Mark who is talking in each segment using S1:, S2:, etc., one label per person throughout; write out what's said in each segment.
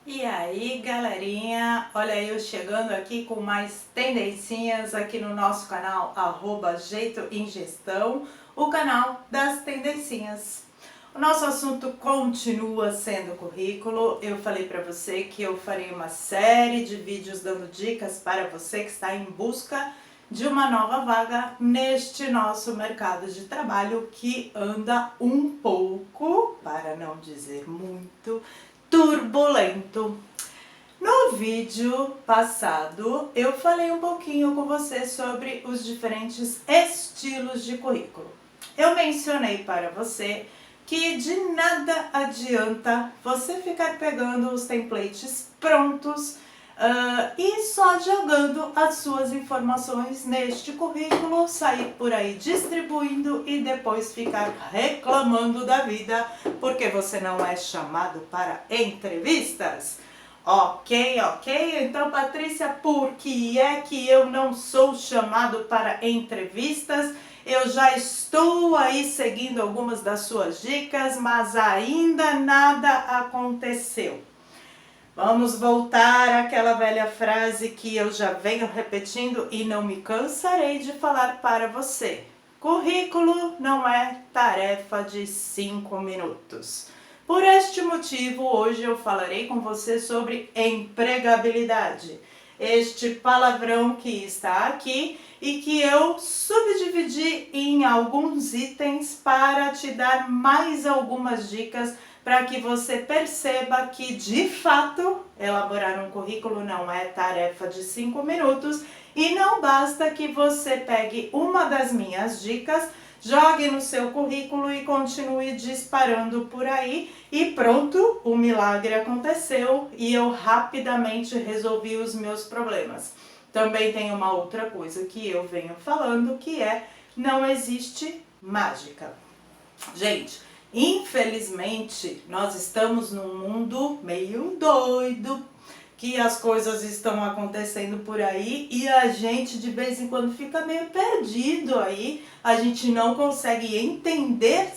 S1: E aí, galerinha, olha eu chegando aqui com mais tendencinhas aqui no nosso canal @Jeito em Gestão, o canal das tendencinhas. O nosso assunto continua sendo currículo. Eu falei para você que eu farei uma série de vídeos dando dicas para você que está em busca de uma nova vaga neste nosso mercado de trabalho que anda um pouco, para não dizer muito, turbulento. No vídeo passado eu falei um pouquinho com você sobre os diferentes estilos de currículo. Eu mencionei para você que de nada adianta você ficar pegando os templates prontos e só jogando as suas informações neste currículo, sair por aí distribuindo e depois ficar reclamando da vida porque você não é chamado para entrevistas. Ok. Então, Patrícia, por que é que eu não sou chamado para entrevistas? Eu já estou aí seguindo algumas das suas dicas, mas ainda nada aconteceu. Vamos voltar àquela velha frase que eu já venho repetindo e não me cansarei de falar para você. Currículo não é tarefa de 5 minutos. Por este motivo, hoje eu falarei com você sobre empregabilidade. Este palavrão que está aqui e que eu subdividi em alguns itens para te dar mais algumas dicas para que você perceba que, de fato, elaborar um currículo não é tarefa de 5 minutos e não basta que você pegue uma das minhas dicas, jogue no seu currículo e continue disparando por aí e pronto, o milagre aconteceu e eu rapidamente resolvi os meus problemas. Também tem uma outra coisa que eu venho falando, que é: não existe mágica. Gente, infelizmente nós estamos num mundo meio doido, que as coisas estão acontecendo por aí e a gente de vez em quando fica meio perdido aí, a gente não consegue entender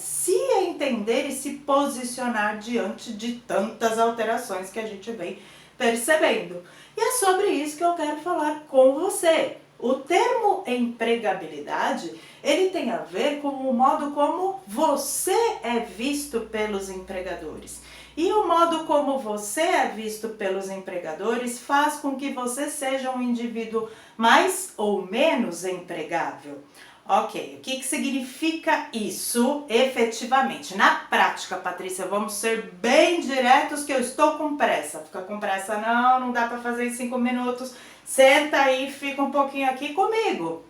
S1: e se posicionar diante de tantas alterações que a gente vem percebendo. E é sobre isso que eu quero falar com você. O termo empregabilidade, ele tem a ver com o modo como você é visto pelos empregadores. E o modo como você é visto pelos empregadores faz com que você seja um indivíduo mais ou menos empregável. Ok, o que significa isso efetivamente? Na prática, Patrícia, vamos ser bem diretos que eu estou com pressa. Fica com pressa não dá para fazer em 5 minutos. Senta aí e fica um pouquinho aqui comigo.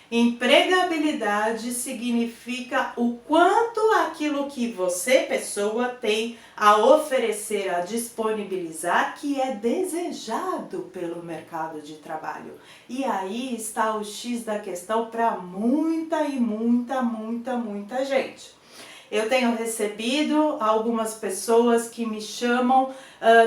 S1: Empregabilidade significa o quanto aquilo que você, pessoa, tem a oferecer, a disponibilizar, que é desejado pelo mercado de trabalho. E aí está o X da questão para muita gente. Eu tenho recebido algumas pessoas que me chamam,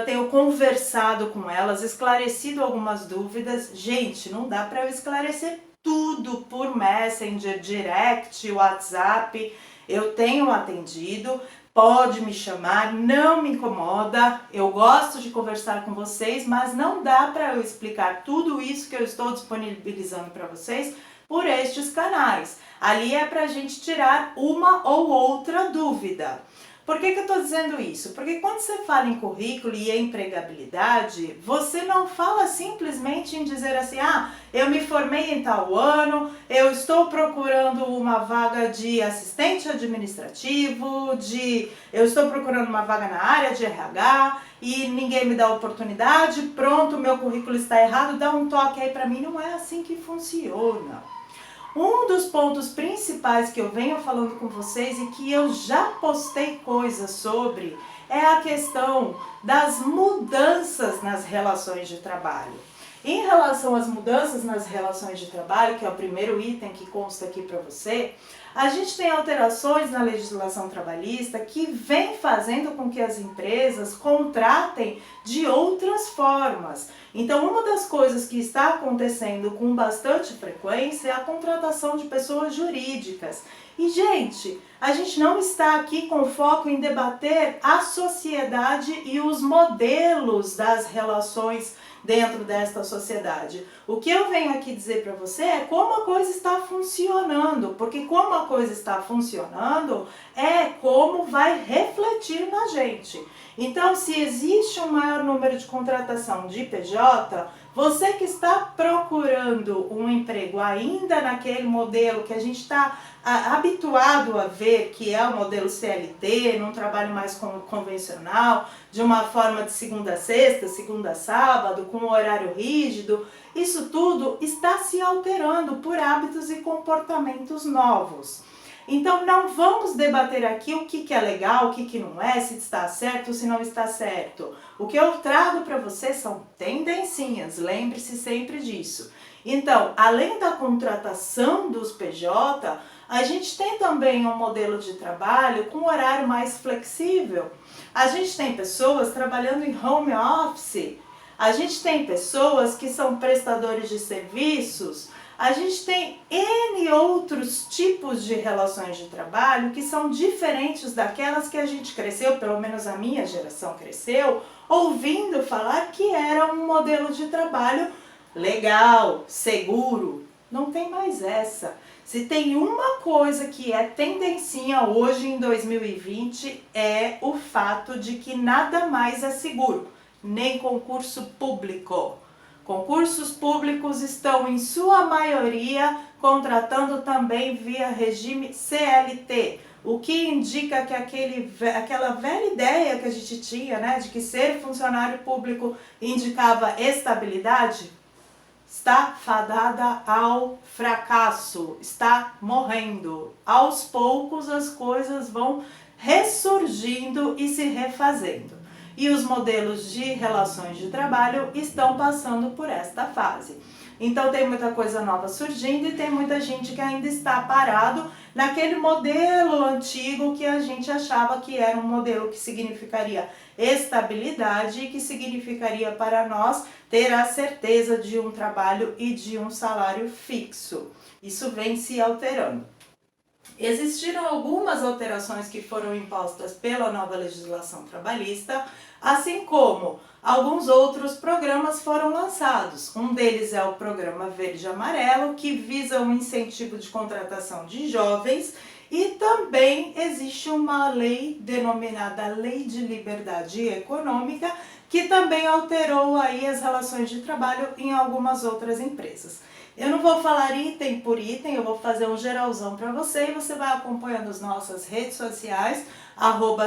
S1: tenho conversado com elas, esclarecido algumas dúvidas. Gente, não dá para eu esclarecer tudo por Messenger, Direct, WhatsApp. Eu tenho atendido, pode me chamar, não me incomoda. Eu gosto de conversar com vocês, mas não dá para eu explicar tudo isso que eu estou disponibilizando para vocês por estes canais. Ali é para a gente tirar uma ou outra dúvida. Por que eu estou dizendo isso? Porque quando você fala em currículo e em empregabilidade, você não fala simplesmente em dizer assim: ah, eu me formei em tal ano, eu estou procurando uma vaga de assistente administrativo, eu estou procurando uma vaga na área de RH e ninguém me dá oportunidade, pronto, meu currículo está errado, dá um toque aí para mim. Não é assim que funciona. Um dos pontos principais que eu venho falando com vocês e que eu já postei coisas sobre é a questão das mudanças nas relações de trabalho. Em relação às mudanças nas relações de trabalho, que é o primeiro item que consta aqui para você, a gente tem alterações na legislação trabalhista que vem fazendo com que as empresas contratem de outras formas. Então, uma das coisas que está acontecendo com bastante frequência é a contratação de pessoas jurídicas. E, gente, a gente não está aqui com foco em debater a sociedade e os modelos das relações dentro desta sociedade. O que eu venho aqui dizer para você é como a coisa está funcionando, porque como a coisa está funcionando é como vai refletir na gente. Então, se existe um maior número de contratação de PJ, você que está procurando um emprego ainda naquele modelo que a gente está habituado a ver, que é o modelo CLT, num trabalho mais convencional, de uma forma de segunda a sexta, segunda a sábado, com um horário rígido, isso tudo está se alterando por hábitos e comportamentos novos. Então não vamos debater aqui o que é legal, o que não é, se está certo ou se não está certo. O que eu trago para você são tendencinhas, lembre-se sempre disso. Então, além da contratação dos PJ, a gente tem também um modelo de trabalho com horário mais flexível. A gente tem pessoas trabalhando em home office, a gente tem pessoas que são prestadores de serviços, a gente tem N outros tipos de relações de trabalho que são diferentes daquelas que a gente cresceu, pelo menos a minha geração cresceu, ouvindo falar que era um modelo de trabalho legal, seguro. Não tem mais essa. Se tem uma coisa que é tendencinha hoje em 2020 é o fato de que nada mais é seguro, nem concurso público. Concursos públicos estão, em sua maioria, contratando também via regime CLT, o que indica que aquela velha ideia que a gente tinha, né, de que ser funcionário público indicava estabilidade, está fadada ao fracasso, está morrendo. Aos poucos as coisas vão ressurgindo e se refazendo. E os modelos de relações de trabalho estão passando por esta fase. Então tem muita coisa nova surgindo e tem muita gente que ainda está parado naquele modelo antigo que a gente achava que era um modelo que significaria estabilidade e que significaria para nós ter a certeza de um trabalho e de um salário fixo. Isso vem se alterando. Existiram algumas alterações que foram impostas pela nova legislação trabalhista, assim como alguns outros programas foram lançados. Um deles é o programa Verde e Amarelo, que visa um incentivo de contratação de jovens, e também existe uma lei denominada Lei de Liberdade Econômica, que também alterou aí as relações de trabalho em algumas outras empresas. Eu não vou falar item por item, eu vou fazer um geralzão para você e você vai acompanhando as nossas redes sociais,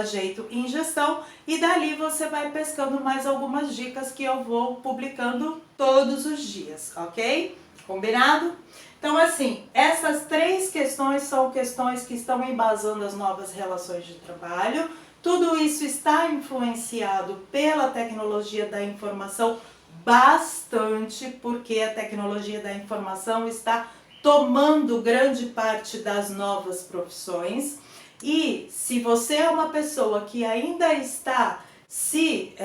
S1: @jeitoemgestão, e dali você vai pescando mais algumas dicas que eu vou publicando todos os dias, ok? Combinado? Então, assim, essas três questões são questões que estão embasando as novas relações de trabalho. Tudo isso está influenciado pela tecnologia da informação bastante, porque a tecnologia da informação está tomando grande parte das novas profissões. E se você é uma pessoa que ainda está se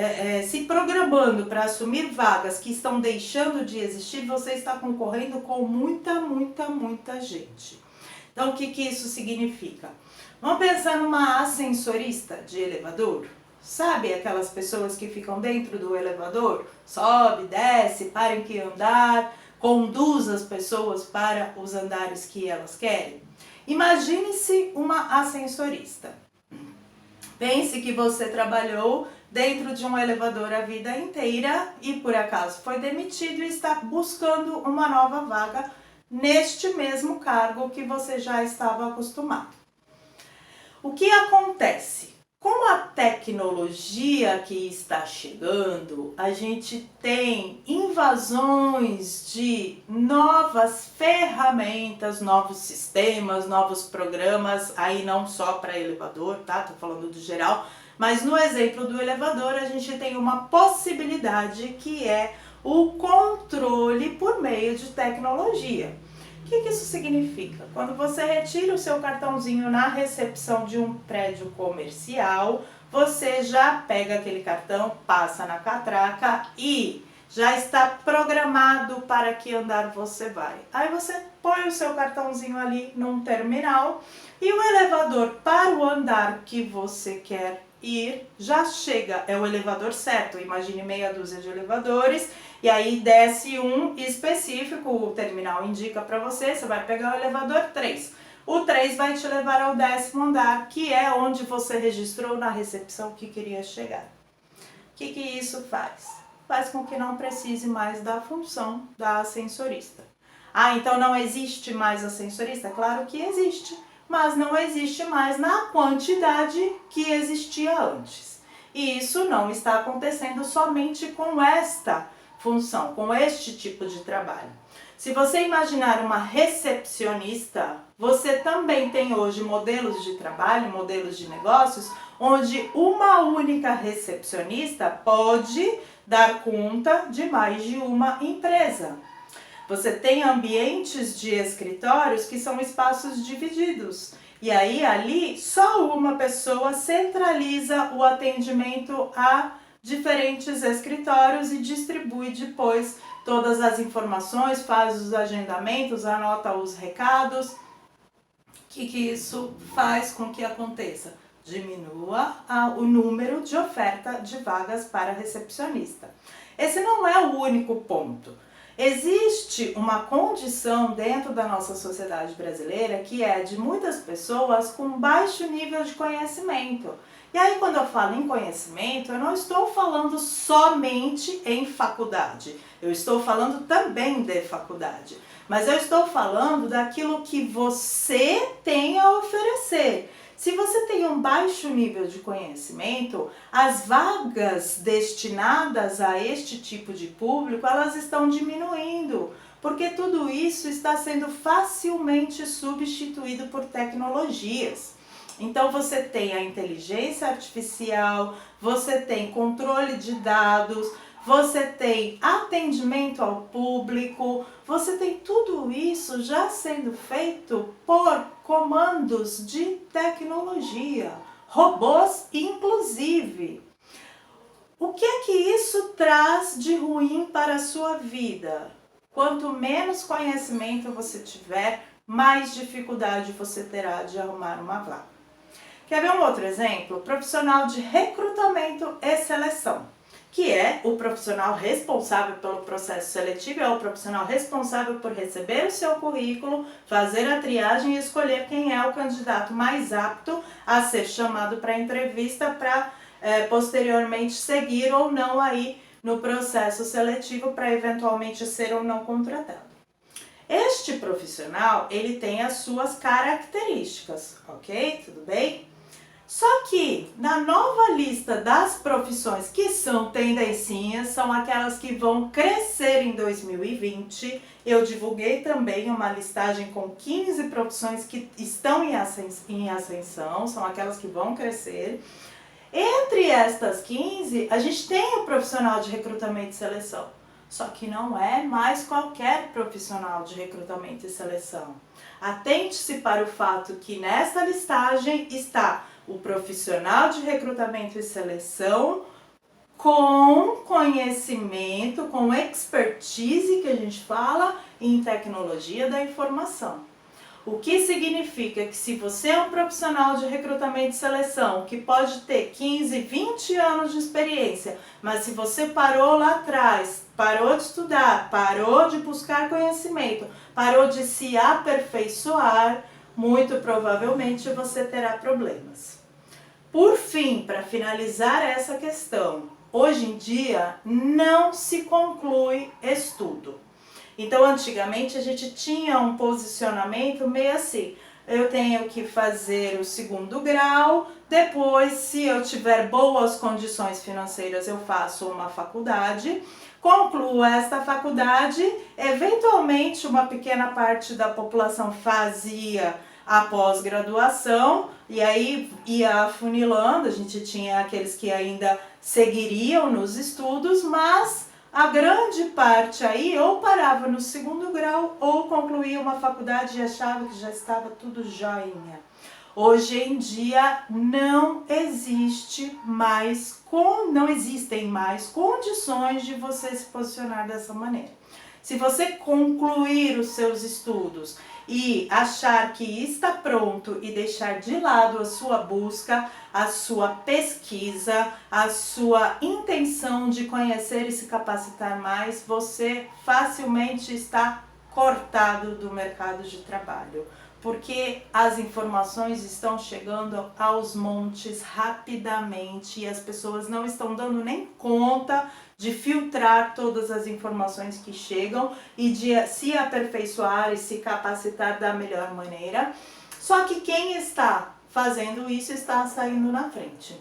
S1: programando para assumir vagas que estão deixando de existir, você está concorrendo com muita gente. Então, o que isso significa? Vamos pensar numa ascensorista de elevador? Sabe aquelas pessoas que ficam dentro do elevador? Sobe, desce, para em que andar, conduz as pessoas para os andares que elas querem? Imagine-se uma ascensorista. Pense que você trabalhou dentro de um elevador a vida inteira e por acaso foi demitido e está buscando uma nova vaga neste mesmo cargo que você já estava acostumado. O que acontece? Com a tecnologia que está chegando, a gente tem invasões de novas ferramentas, novos sistemas, novos programas, aí não só para elevador, tá? Tô falando do geral, mas no exemplo do elevador a gente tem uma possibilidade que é o controle por meio de tecnologia. O que isso significa? Quando você retira o seu cartãozinho na recepção de um prédio comercial, você já pega aquele cartão, passa na catraca e já está programado para que andar você vai. Aí você põe o seu cartãozinho ali num terminal e o elevador para o andar que você quer ir já chega, é o elevador certo, imagine meia dúzia de elevadores e aí desce um específico, o terminal indica para você, você vai pegar o elevador 3. O 3 vai te levar ao 10º andar, que é onde você registrou na recepção que queria chegar. O que isso faz? Faz com que não precise mais da função da ascensorista. Ah, então não existe mais ascensorista? Claro que existe, mas não existe mais na quantidade que existia antes. E isso não está acontecendo somente com esta função, com este tipo de trabalho. Se você imaginar uma recepcionista, você também tem hoje modelos de trabalho, modelos de negócios, onde uma única recepcionista pode dar conta de mais de uma empresa. Você tem ambientes de escritórios que são espaços divididos. E aí ali só uma pessoa centraliza o atendimento a diferentes escritórios e distribui depois todas as informações, faz os agendamentos, anota os recados. O que isso faz com que aconteça? Diminua o número de oferta de vagas para recepcionista. Esse não é o único ponto. Existe uma condição dentro da nossa sociedade brasileira que é de muitas pessoas com baixo nível de conhecimento. E aí quando eu falo em conhecimento, eu não estou falando somente em faculdade, eu estou falando também de faculdade, mas eu estou falando daquilo que você tem a oferecer. Se você tem um baixo nível de conhecimento, as vagas destinadas a este tipo de público, elas estão diminuindo, porque tudo isso está sendo facilmente substituído por tecnologias. Então você tem a inteligência artificial, você tem controle de dados, você tem atendimento ao público, você tem tudo isso já sendo feito por comandos de tecnologia, robôs inclusive. O que é que isso traz de ruim para a sua vida? Quanto menos conhecimento você tiver, mais dificuldade você terá de arrumar uma vaga. Quer ver um outro exemplo? Profissional de recrutamento e seleção, que é o profissional responsável pelo processo seletivo, é o profissional responsável por receber o seu currículo, fazer a triagem e escolher quem é o candidato mais apto a ser chamado para entrevista para posteriormente seguir ou não aí no processo seletivo para eventualmente ser ou não contratado. Este profissional, ele tem as suas características, ok? Tudo bem? Só que na nova lista das profissões que são tendencinhas, são aquelas que vão crescer em 2020, eu divulguei também uma listagem com 15 profissões que estão em ascensão, são aquelas que vão crescer. Entre estas 15, a gente tem o profissional de recrutamento e seleção, só que não é mais qualquer profissional de recrutamento e seleção. Atente-se para o fato que nesta listagem está o profissional de recrutamento e seleção com conhecimento, com expertise, que a gente fala, em tecnologia da informação. O que significa que se você é um profissional de recrutamento e seleção que pode ter 15, 20 anos de experiência, mas se você parou lá atrás, parou de estudar, parou de buscar conhecimento, parou de se aperfeiçoar, muito provavelmente você terá problemas. Por fim, para finalizar essa questão, hoje em dia não se conclui estudo. Então, antigamente a gente tinha um posicionamento meio assim, eu tenho que fazer o 2º grau, depois, se eu tiver boas condições financeiras, eu faço uma faculdade, concluo esta faculdade, eventualmente uma pequena parte da população fazia a pós-graduação, e aí ia afunilando, a gente tinha aqueles que ainda seguiriam nos estudos, mas a grande parte aí ou parava no segundo grau ou concluía uma faculdade e achava que já estava tudo joinha. Hoje em dia não existem mais condições de você se posicionar dessa maneira. Se você concluir os seus estudos e achar que está pronto e deixar de lado a sua busca, a sua pesquisa, a sua intenção de conhecer e se capacitar mais, você facilmente está cortado do mercado de trabalho, porque as informações estão chegando aos montes rapidamente e as pessoas não estão dando nem conta de filtrar todas as informações que chegam e de se aperfeiçoar e se capacitar da melhor maneira. Só que quem está fazendo isso está saindo na frente.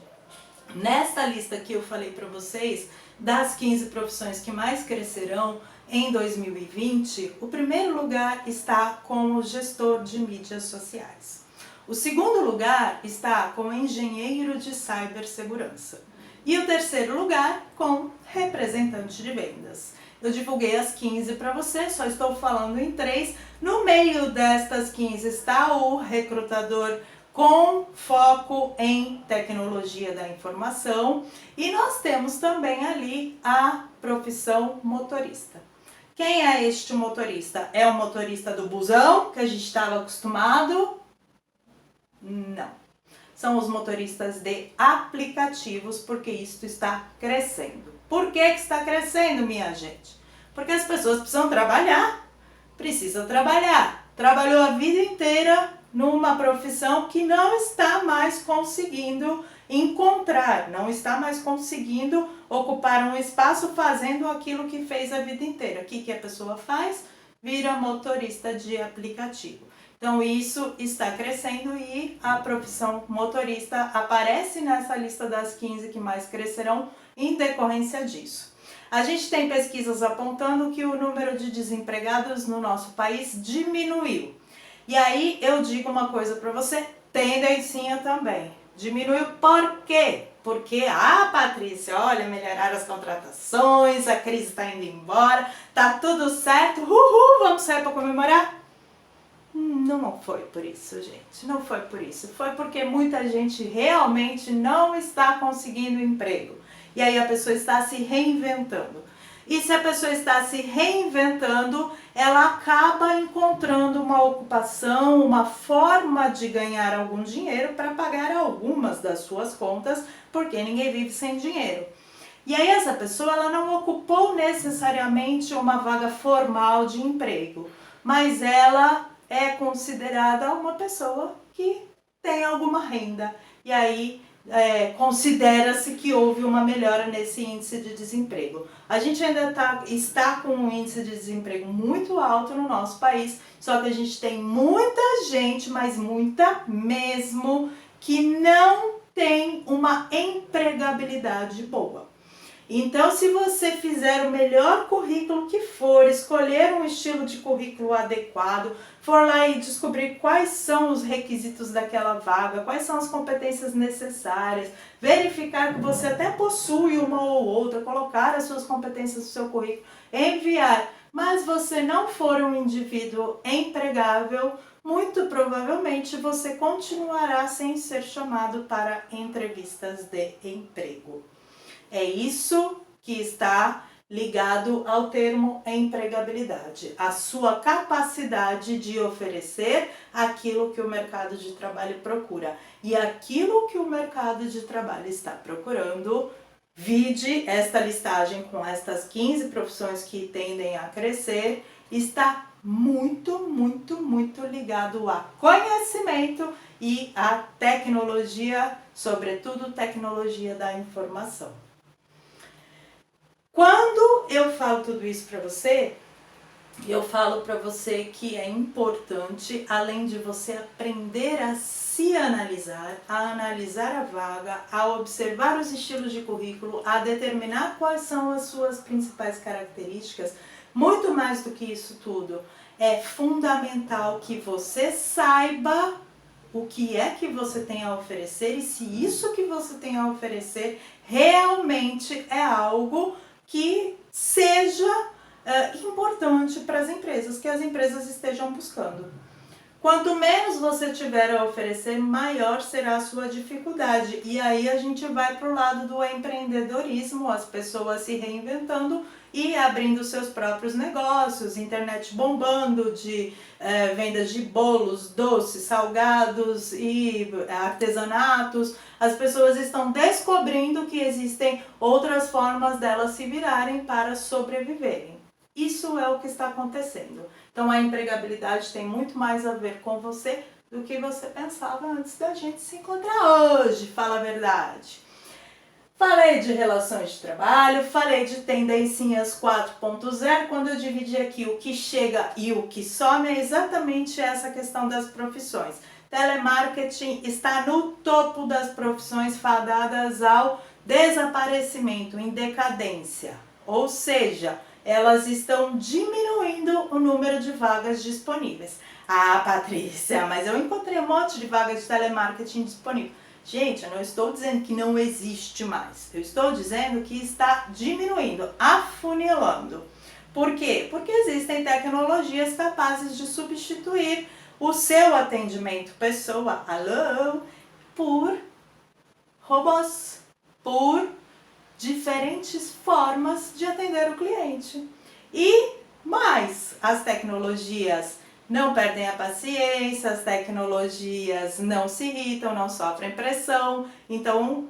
S1: Nesta lista que eu falei para vocês, das 15 profissões que mais crescerão em 2020, o primeiro lugar está com o gestor de mídias sociais. O segundo lugar está com o engenheiro de cibersegurança. E o terceiro lugar com representante de vendas. Eu divulguei as 15 para você, só estou falando em 3. No meio destas 15 está o recrutador com foco em tecnologia da informação. E nós temos também ali a profissão motorista. Quem é este motorista? É o motorista do busão, que a gente estava acostumado? Não. São os motoristas de aplicativos, porque isso está crescendo. Por que está crescendo, minha gente? Porque as pessoas precisam trabalhar. Trabalhou a vida inteira numa profissão que não está mais conseguindo encontrar, não está mais conseguindo ocupar um espaço fazendo aquilo que fez a vida inteira. O que a pessoa faz? Vira motorista de aplicativo. Então isso está crescendo e a profissão motorista aparece nessa lista das 15 que mais crescerão em decorrência disso. A gente tem pesquisas apontando que o número de desempregados no nosso país diminuiu. E aí eu digo uma coisa para você, tendencinha também. Diminuiu por quê? Porque, Patrícia, olha, melhoraram as contratações, a crise está indo embora, tá tudo certo, vamos sair para comemorar? Não foi por isso, gente, não foi por isso. Foi porque muita gente realmente não está conseguindo emprego. E aí a pessoa está se reinventando. E se a pessoa está se reinventando, ela acaba encontrando uma ocupação, uma forma de ganhar algum dinheiro para pagar algumas das suas contas, porque ninguém vive sem dinheiro. E aí essa pessoa ela não ocupou necessariamente uma vaga formal de emprego, mas ela é considerada uma pessoa que tem alguma renda. E aí considera-se que houve uma melhora nesse índice de desemprego. A gente ainda está com um índice de desemprego muito alto no nosso país, só que a gente tem muita gente, mas muita mesmo, que não tem uma empregabilidade boa. Então, se você fizer o melhor currículo que for, escolher um estilo de currículo adequado, for lá e descobrir quais são os requisitos daquela vaga, quais são as competências necessárias, verificar que você até possui uma ou outra, colocar as suas competências no seu currículo, enviar, mas você não for um indivíduo empregável, muito provavelmente você continuará sem ser chamado para entrevistas de emprego. É isso que está ligado ao termo empregabilidade, a sua capacidade de oferecer aquilo que o mercado de trabalho procura. E aquilo que o mercado de trabalho está procurando, vide esta listagem com estas 15 profissões que tendem a crescer, está muito ligado a conhecimento e a tecnologia, sobretudo tecnologia da informação. Quando eu falo tudo isso para você, eu falo para você que é importante, além de você aprender a se analisar, a analisar a vaga, a observar os estilos de currículo, a determinar quais são as suas principais características, muito mais do que isso tudo, é fundamental que você saiba o que é que você tem a oferecer e se isso que você tem a oferecer realmente é algo que seja importante para as empresas, que as empresas estejam buscando. Quanto menos você tiver a oferecer, maior será a sua dificuldade. E aí a gente vai para o lado do empreendedorismo, as pessoas se reinventando e abrindo seus próprios negócios, internet bombando de vendas de bolos, doces, salgados e artesanatos. As pessoas estão descobrindo que existem outras formas delas se virarem para sobreviverem. Isso é o que está acontecendo. Então a empregabilidade tem muito mais a ver com você do que você pensava antes da gente se encontrar hoje, fala a verdade. Falei de relações de trabalho, falei de tendencinhas 4.0, quando eu dividi aqui o que chega e o que some, é exatamente essa questão das profissões. Telemarketing está no topo das profissões fadadas ao desaparecimento, em decadência. Ou seja, elas estão diminuindo o número de vagas disponíveis. Ah, Patrícia, mas eu encontrei um monte de vagas de telemarketing disponível. Gente, eu não estou dizendo que não existe mais. Eu estou dizendo que está diminuindo, afunilando. Por quê? Porque existem tecnologias capazes de substituir o seu atendimento pessoa, alô, por robôs, por diferentes formas de atender o cliente. E mais, as tecnologias não perdem a paciência, as tecnologias não se irritam, não sofrem pressão. Então,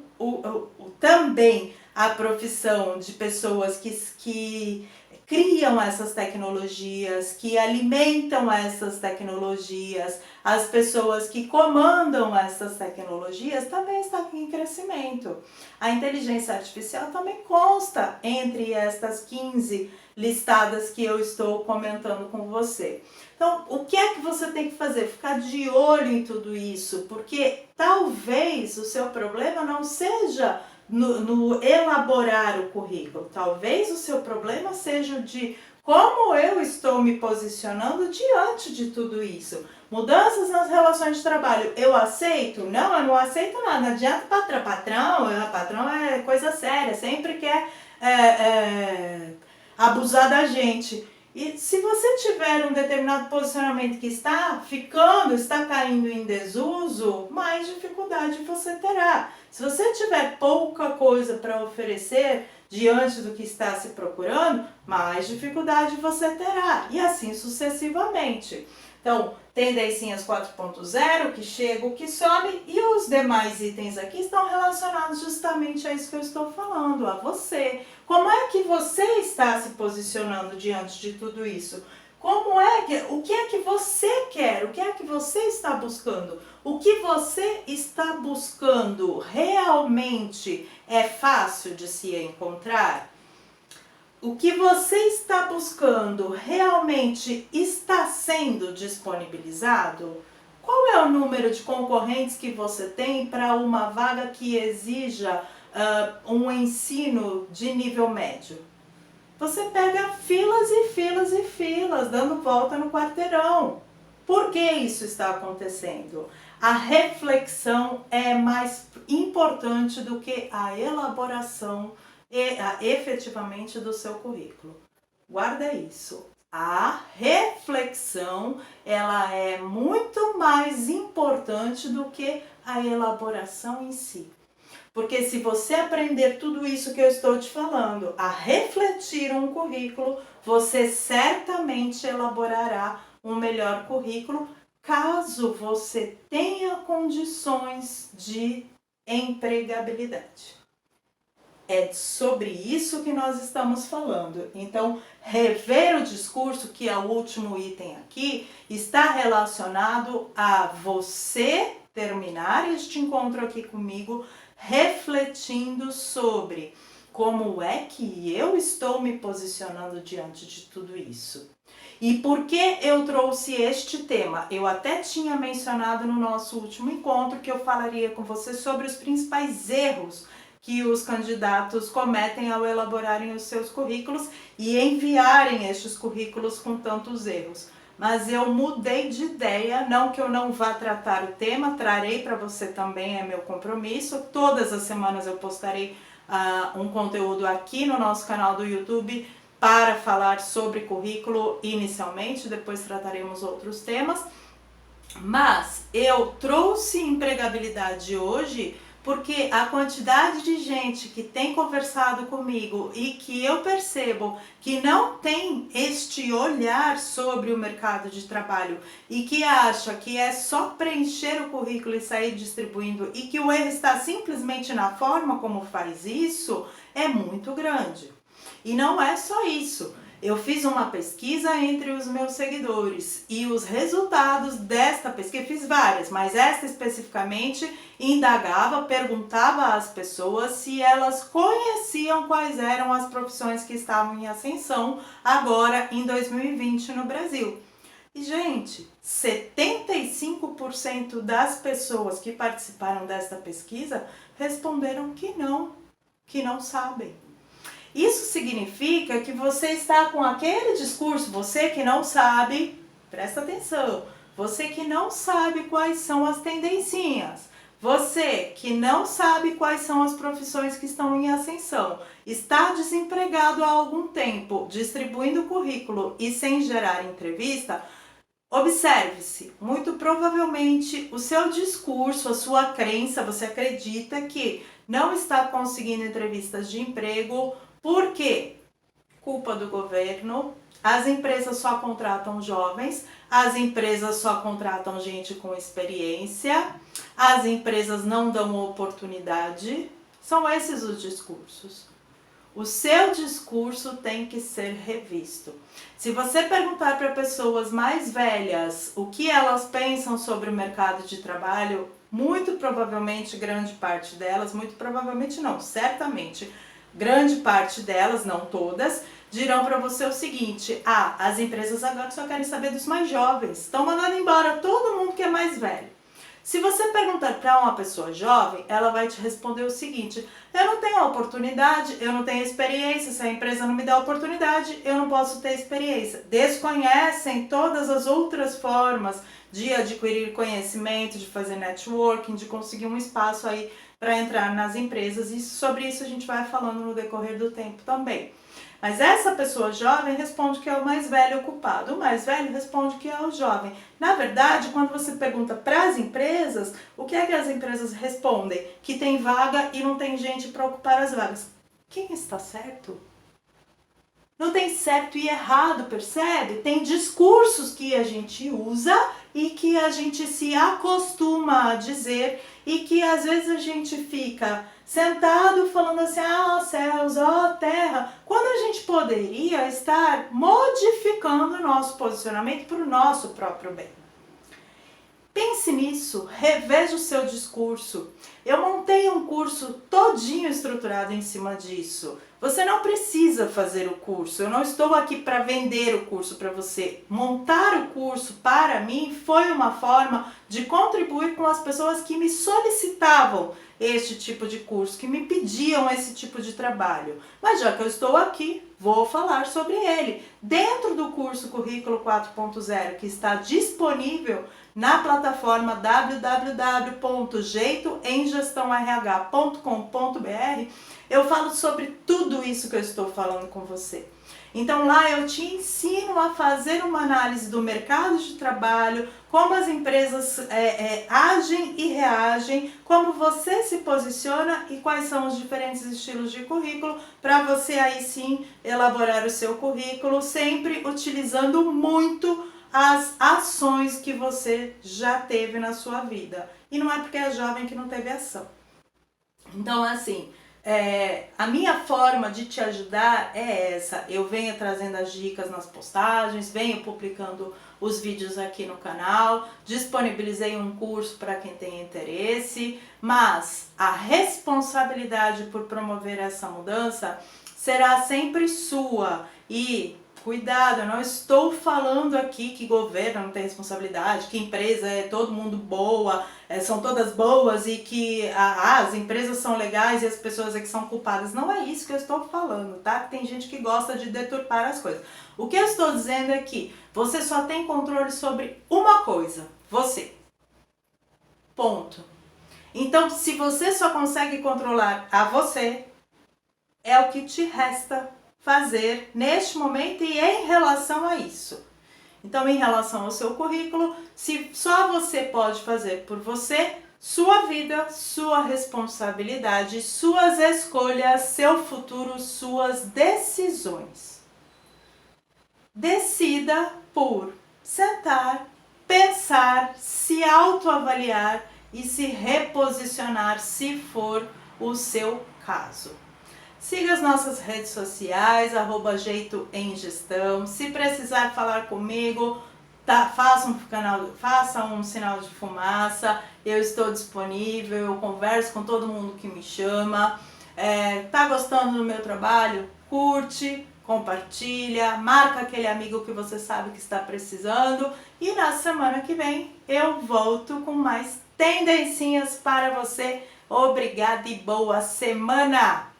S1: também a profissão de pessoas que criam essas tecnologias, que alimentam essas tecnologias, as pessoas que comandam essas tecnologias também está em crescimento. A inteligência artificial também consta entre estas 15 listadas que eu estou comentando com você. Então, o que é que você tem que fazer? Ficar de olho em tudo isso, porque talvez o seu problema não seja no elaborar o currículo. Talvez o seu problema seja de como eu estou me posicionando diante de tudo isso. Mudanças nas relações de trabalho, eu aceito? Não, eu não aceito nada. Não adianta patrão é coisa séria, sempre quer abusar da gente. E se você tiver um determinado posicionamento que está caindo em desuso, mais dificuldade você terá. Se você tiver pouca coisa para oferecer diante do que está se procurando, mais dificuldade você terá. E assim sucessivamente. Então, tendencinhas 4.0, que chega, o que some, e os demais itens aqui estão relacionados justamente a isso que eu estou falando, a você. Como é que você está se posicionando diante de tudo isso? O que é que você quer? O que é que você está buscando? O que você está buscando realmente é fácil de se encontrar? O que você está buscando realmente está sendo disponibilizado? Qual é o número de concorrentes que você tem para uma vaga que exija um ensino de nível médio? Você pega filas e filas e filas, dando volta no quarteirão. Por que isso está acontecendo? A reflexão é mais importante do que a elaboração efetivamente do seu currículo. Guarda isso. A reflexão, ela é muito mais importante do que a elaboração em si. Porque se você aprender tudo isso que eu estou te falando, a refletir um currículo, você certamente elaborará um melhor currículo, caso você tenha condições de empregabilidade. É sobre isso que nós estamos falando. Então, rever o discurso, que é o último item aqui, está relacionado a você terminar este encontro aqui comigo refletindo sobre como é que eu estou me posicionando diante de tudo isso. E por que eu trouxe este tema? Eu até tinha mencionado no nosso último encontro que eu falaria com você sobre os principais erros que os candidatos cometem ao elaborarem os seus currículos e enviarem estes currículos com tantos erros. Mas eu mudei de ideia, não que eu não vá tratar o tema, trarei para você também, é meu compromisso. Todas as semanas eu postarei um conteúdo aqui no nosso canal do YouTube para falar sobre currículo inicialmente, depois trataremos outros temas. Mas eu trouxe empregabilidade hoje porque a quantidade de gente que tem conversado comigo e que eu percebo que não tem este olhar sobre o mercado de trabalho e que acha que é só preencher o currículo e sair distribuindo e que o erro está simplesmente na forma como faz isso, é muito grande. E não é só isso. Eu fiz uma pesquisa entre os meus seguidores e os resultados desta pesquisa, fiz várias, mas esta especificamente indagava, perguntava às pessoas se elas conheciam quais eram as profissões que estavam em ascensão agora em 2020 no Brasil. E, gente, 75% das pessoas que participaram desta pesquisa responderam que não sabem. Isso significa que você está com aquele discurso, você que não sabe, presta atenção, você que não sabe quais são as tendencinhas, você que não sabe quais são as profissões que estão em ascensão, está desempregado há algum tempo, distribuindo currículo e sem gerar entrevista, observe-se, muito provavelmente o seu discurso, a sua crença, você acredita que não está conseguindo entrevistas de emprego. Por quê? Culpa do governo, as empresas só contratam jovens, as empresas só contratam gente com experiência, as empresas não dão oportunidade. São esses os discursos. O seu discurso tem que ser revisto. Se você perguntar para pessoas mais velhas o que elas pensam sobre o mercado de trabalho, muito provavelmente grande parte delas, muito provavelmente não, certamente, grande parte delas, não todas, dirão para você o seguinte: as empresas agora só querem saber dos mais jovens, estão mandando embora todo mundo que é mais velho. Se você perguntar para uma pessoa jovem, ela vai te responder o seguinte: eu não tenho oportunidade, eu não tenho experiência, se a empresa não me dá oportunidade, eu não posso ter experiência. Desconhecem todas as outras formas de adquirir conhecimento, de fazer networking, de conseguir um espaço aí para entrar nas empresas, e sobre isso a gente vai falando no decorrer do tempo também. Mas essa pessoa jovem responde que é o mais velho ocupado, o mais velho responde que é o jovem. Na verdade, quando você pergunta para as empresas, o que é que as empresas respondem? Que tem vaga e não tem gente para ocupar as vagas. Quem está certo? Não tem certo e errado, percebe? Tem discursos que a gente usa e que a gente se acostuma a dizer e que às vezes a gente fica sentado falando assim: céus, terra, quando a gente poderia estar modificando o nosso posicionamento para o nosso próprio bem. Pense nisso, reveja o seu discurso. Eu montei um curso todinho estruturado em cima disso. Você não precisa fazer o curso, eu não estou aqui para vender o curso para você. Montar o curso para mim foi uma forma de contribuir com as pessoas que me solicitavam este tipo de curso, que me pediam esse tipo de trabalho. Mas já que eu estou aqui, vou falar sobre ele. Dentro do curso Currículo 4.0, que está disponível na plataforma www.jeitoemgestãorh.com.br, eu falo sobre tudo isso que eu estou falando com você. Então lá eu te ensino a fazer uma análise do mercado de trabalho, como as empresas agem e reagem, como você se posiciona e quais são os diferentes estilos de currículo, para você aí sim elaborar o seu currículo, sempre utilizando muito as ações que você já teve na sua vida. E não é porque é jovem que não teve ação. Então, assim, a minha forma de te ajudar é essa. Eu venho trazendo as dicas nas postagens, venho publicando os vídeos aqui no canal, disponibilizei um curso para quem tem interesse, mas a responsabilidade por promover essa mudança será sempre sua. E cuidado, eu não estou falando aqui que governo não tem responsabilidade, que empresa é todo mundo boa, são todas boas e que as empresas são legais e as pessoas é que são culpadas. Não é isso que eu estou falando, tá? Tem gente que gosta de deturpar as coisas. O que eu estou dizendo é que você só tem controle sobre uma coisa, você. Ponto. Então, se você só consegue controlar a você, é o que te resta fazer neste momento e em relação a isso. Então, em relação ao seu currículo, se só você pode fazer por você, sua vida, sua responsabilidade, suas escolhas, seu futuro, suas decisões. Decida por sentar, pensar, se autoavaliar e se reposicionar se for o seu caso. Siga as nossas redes sociais, @jeitoemgestão. Se precisar falar comigo, faça um sinal de fumaça. Eu estou disponível, eu converso com todo mundo que me chama. Tá gostando do meu trabalho? Curte, compartilha, marca aquele amigo que você sabe que está precisando. E na semana que vem eu volto com mais tendencinhas para você. Obrigada e boa semana!